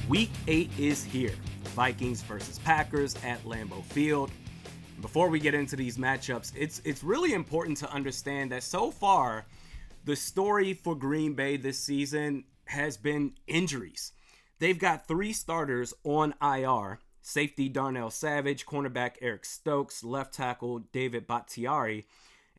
Week 8 is here. Vikings versus Packers at Lambeau Field. Before we get into these matchups, it's really important to understand that so far, the story for Green Bay this season has been injuries. They've got 3 starters on IR. Safety Darnell Savage, cornerback Eric Stokes, left tackle David Bakhtiari.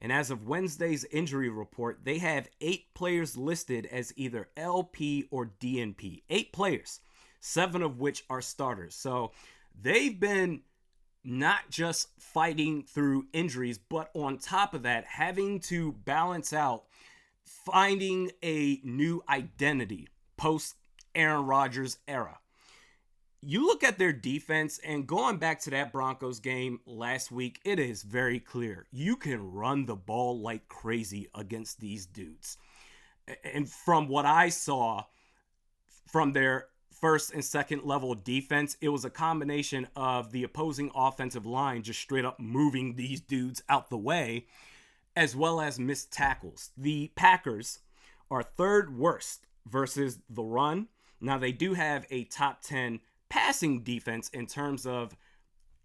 And as of Wednesday's injury report, they have 8 players listed as either LP or DNP. 8 players, 7 of which are starters. So they've been not just fighting through injuries, but on top of that, having to balance out finding a new identity post Aaron Rodgers era. You look at their defense, and going back to that Broncos game last week, it is very clear. You can run the ball like crazy against these dudes. And from what I saw from their first and second level defense, it was a combination of the opposing offensive line just straight up moving these dudes out the way, as well as missed tackles. The Packers are 3rd worst versus the run. Now, they do have a top 10 passing defense in terms of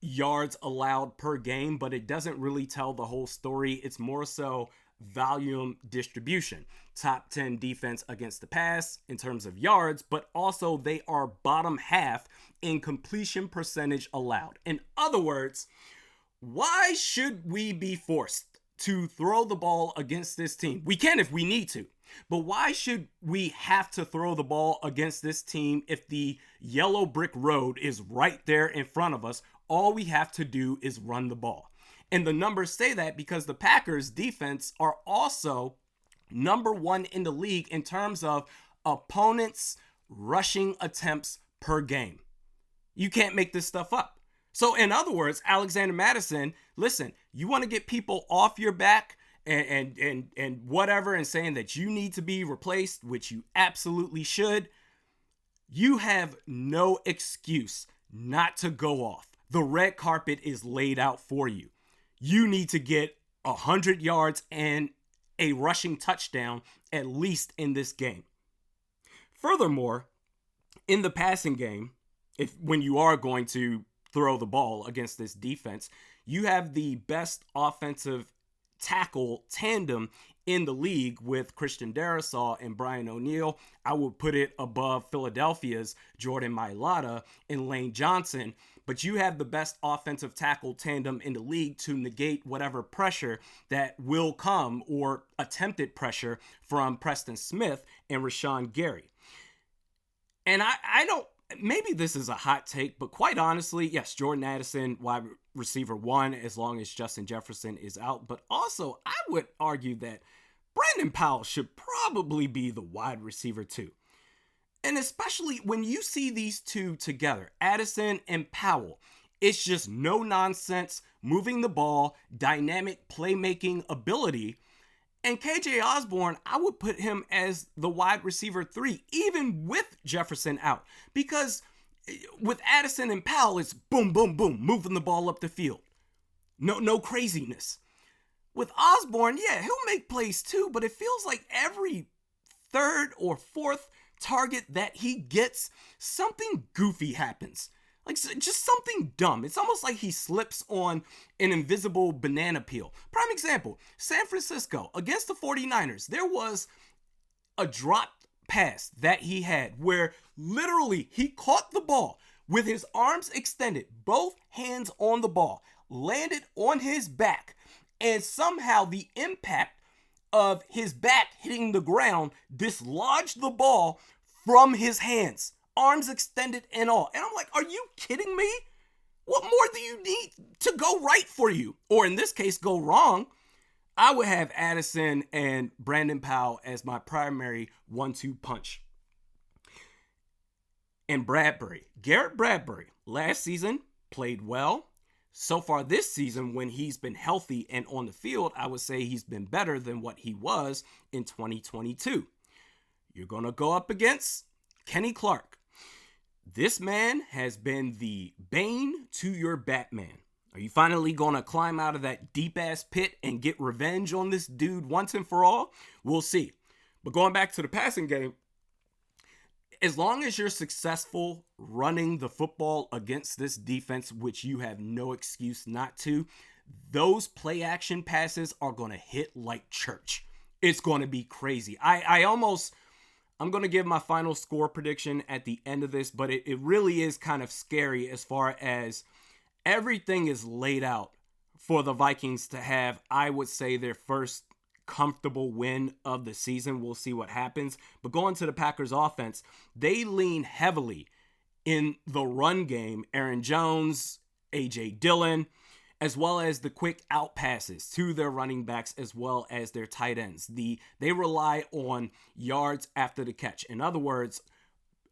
yards allowed per game, but it doesn't really tell the whole story. It's more so volume distribution. Top 10 defense against the pass in terms of yards, but also they are bottom half in completion percentage allowed. In other words, why should we be forced to throw the ball against this team? We can if we need to. But why should we have to throw the ball against this team if the yellow brick road is right there in front of us? All we have to do is run the ball. And the numbers say that because the Packers defense are also number 1 in the league in terms of opponents' rushing attempts per game. You can't make this stuff up. So in other words, Alexander Mattison, listen, you want to get people off your back and whatever, and saying that you need to be replaced, which you absolutely should, you have no excuse not to go off. The red carpet is laid out for you. You need to get 100 yards and a rushing touchdown at least in this game. Furthermore, in the passing game, when you are going to throw the ball against this defense, you have the best offensive tackle tandem in the league with Christian Darrisaw and Brian O'Neill. I would put it above Philadelphia's Jordan Mailata and Lane Johnson, but you have the best offensive tackle tandem in the league to negate whatever pressure that will come, or attempted pressure, from Preston Smith and Rashawn Gary. And I don't, maybe this is a hot take, but quite honestly, yes, Jordan Addison, wide receiver 1, as long as Justin Jefferson is out. But also, I would argue that Brandon Powell should probably be the wide receiver 2. And especially when you see these two together, Addison and Powell, it's just no nonsense, moving the ball, dynamic playmaking ability. And KJ Osborne, I would put him as the wide receiver 3, even with Jefferson out. Because with Addison and Powell, it's boom, boom, boom, moving the ball up the field. No craziness. With Osborne, yeah, he'll make plays too, but it feels like every 3rd or 4th target that he gets, something goofy happens. Like, just something dumb. It's almost like he slips on an invisible banana peel. Prime example, San Francisco against the 49ers. There was a dropped pass that he had where literally he caught the ball with his arms extended, both hands on the ball, landed on his back, and somehow the impact of his back hitting the ground dislodged the ball from his hands, arms extended and all. And I'm like, are you kidding me? What more do you need to go right for you? Or in this case, go wrong? I would have Addison and Brandon Powell as my primary 1-2 punch. And Bradbury, Garrett Bradbury, last season played well. So far this season, when he's been healthy and on the field, I would say he's been better than what he was in 2022. You're going to go up against Kenny Clark. This man has been the bane to your Batman. Are you finally going to climb out of that deep-ass pit and get revenge on this dude once and for all? We'll see. But going back to the passing game, as long as you're successful running the football against this defense, which you have no excuse not to, those play action passes are going to hit like church. It's going to be crazy. I'm going to give my final score prediction at the end of this, but it really is kind of scary as far as everything is laid out for the Vikings to have, I would say, their first comfortable win of the season. We'll see what happens. But going to the Packers offense, they lean heavily in the run game. Aaron Jones, A.J. Dillon, as well as the quick out passes to their running backs as well as their tight ends. They rely on yards after the catch. In other words,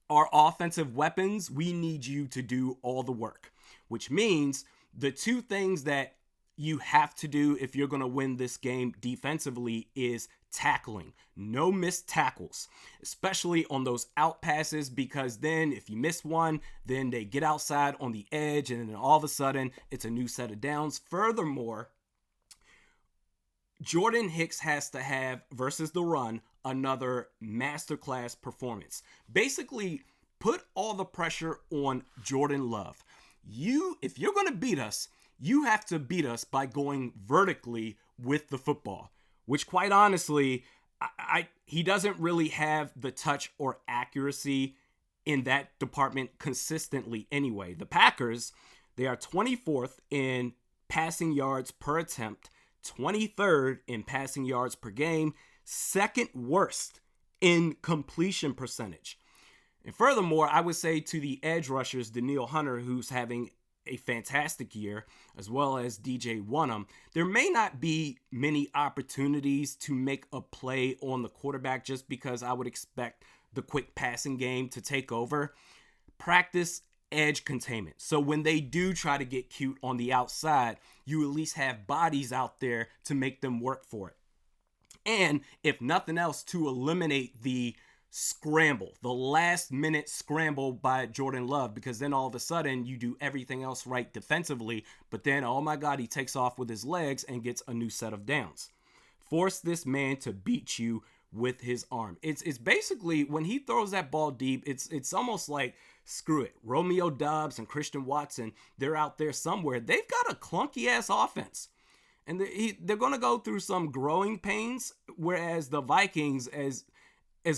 our offensive weapons, we need you to do all the work, which means the two things that you have to do if you're going to win this game defensively is tackling. No missed tackles, especially on those out passes, because then if you miss one, then they get outside on the edge and then all of a sudden it's a new set of downs. Furthermore, Jordan Hicks has to have, versus the run, another masterclass performance. Basically, put all the pressure on Jordan Love. If you're going to beat us, you have to beat us by going vertically with the football, which quite honestly, he doesn't really have the touch or accuracy in that department consistently anyway. The Packers, they are 24th in passing yards per attempt, 23rd in passing yards per game, second worst in completion percentage. And furthermore, I would say to the edge rushers, Danielle Hunter, who's having a fantastic year, as well as DJ Wonnum, there may not be many opportunities to make a play on the quarterback just because I would expect the quick passing game to take over. Practice edge containment. So when they do try to get cute on the outside, you at least have bodies out there to make them work for it. And if nothing else, to eliminate the scramble, the last minute scramble by Jordan Love, because then all of a sudden you do everything else right defensively, but then, oh my God, he takes off with his legs and gets a new set of downs. Force this man to beat you with his arm. It's basically, when he throws that ball deep, it's almost like, screw it. Romeo Doubs and Christian Watson, they're out there somewhere. They've got a clunky ass offense. And they're going to go through some growing pains, whereas the Vikings, as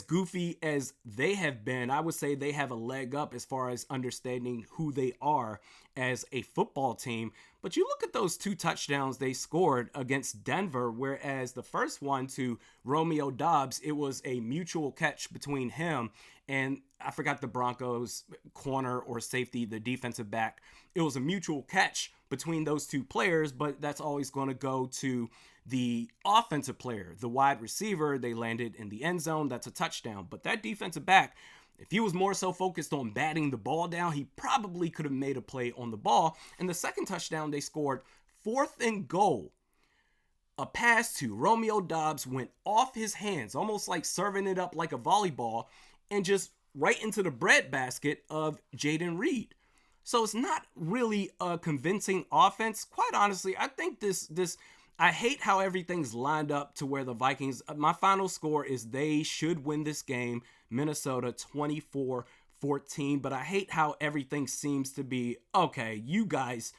goofy as they have been, I would say they have a leg up as far as understanding who they are as a football team. But you look at those 2 touchdowns they scored against Denver, whereas the first one to Romeo Doubs, it was a mutual catch between him and, I forgot the Broncos corner or safety, the defensive back. It was a mutual catch between those 2 players, but that's always going to go to the offensive player, the wide receiver. They landed in the end zone. That's a touchdown. But that defensive back, if he was more so focused on batting the ball down, he probably could have made a play on the ball. And the second touchdown they scored, 4th and goal. A pass to Romeo Doubs went off his hands, almost like serving it up like a volleyball, and just right into the breadbasket of Jaden Reed. So it's not really a convincing offense. Quite honestly, I think I hate how everything's lined up to where the Vikings, my final score is they should win this game, Minnesota 24-14, but I hate how everything seems to be, okay, you guys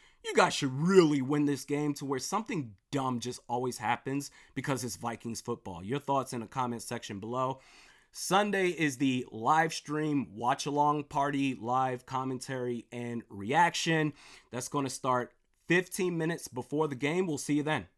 should really win this game, to where something dumb just always happens because it's Vikings football. Your thoughts in the comment section below. Sunday is the live stream watch along party, live commentary and reaction. That's going to start 15 minutes before the game. We'll see you then.